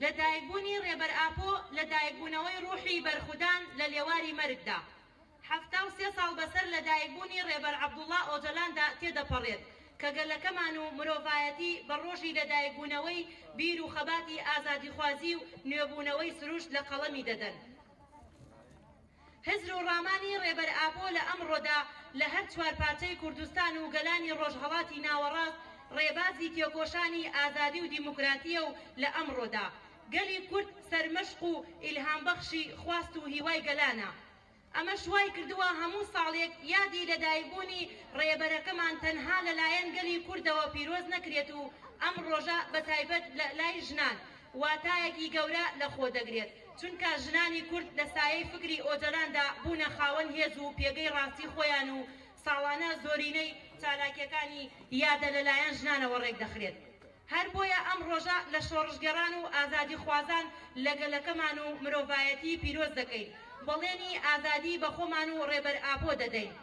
لەدایکبوونی ڕێبەر ئاپۆ لە دایکبوونەوەی ڕوحی بەرخودان لە لێواری مەرگدا 73 ساڵ بەسەر لەدایکبوونی ڕێبەر عەبدوڵڵا ئۆجەلاندا تێدەپەڕێت کە گەلەکەمان و مرۆڤایەتی بە ڕۆژی لەدایکبوونەوەی بیر و خەباتی ئازادیخوازی و نوێبوونەوەی سروشت لە قەڵەمی دەدەن. هزر و ڕامانی ڕێبەر ئاپۆ لە ئەمڕۆدا لە هەر چوار پارچەی کوردستان و گەلانی ڕۆژهەڵاتی ناوەڕاست ڕێبازی تێکۆشانی ئازادی و دیموکراتیە و لە ئەمڕۆدا گەلی کورد سەرمەشق و ئیلهامبەخشی خواست و هیوای گەلانە. ئەمە شوای کردووە هەموو ساڵێک یادی لەدایکبوونی ڕێبەرەکەمان تەنها لەلایەن گەلی کوردەوە پیرۆز نەکرێت و ئەم ڕۆژە بەتایبەت لای ژنان واتایەکی گەورە لەخۆ دەگرێت چونکە ژنانی کورد لە سایەی فکری ئۆجەلاندا بوونە خاوەن هێز و پێگەی ڕاستی خۆیان و ساڵانە زۆرینەی چالاکیەکانی یادە لەلایەن ژنانەوە ڕێک دەخرێت. هەر بۆیە ئەم ڕۆژە لە شۆڕشگەڕان و ئازادی خوازان لە گەلەکەمان و مرۆڤایەتی پیرۆز دەکەین بەڵێنی ئازادی بە خۆمان و ڕێبەر ئاپۆ دەدەین.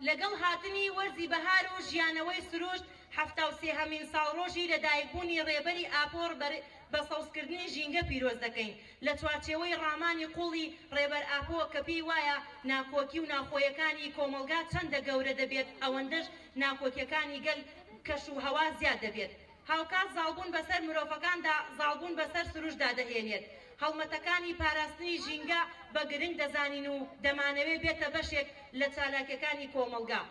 لەگەڵ هاتنی وەرزی بەهار و ژیانەوەی سروشت 73هەمین ساڵڕۆژی لەدایکبوونی ڕێبەری ئاپۆر بە سەوزکردنی ژینگە پیرۆز دەکەین لە چوارچێوەی ڕامانی قوڵی ڕێبەر ئاپۆ کە پێی وایە ناکۆکی و ناخۆیەکانی کۆمەلگا چەندە گەورە دەبێت ئەوەندەش ناکۆکیەکانی گەل کەش و هەوا زیاد دەبێت. هاوکات زاڵبوون بەسەر مرۆڤەکاندا زاڵبوون بەسەر سروشتدا دەهێنێت. هەڵمەتەکانی پاراستنی ژینگە بە گرنگ دەزانین و دەمانەوێت بێتە بەشێک لە چالاکیەکانی کۆمەلگا.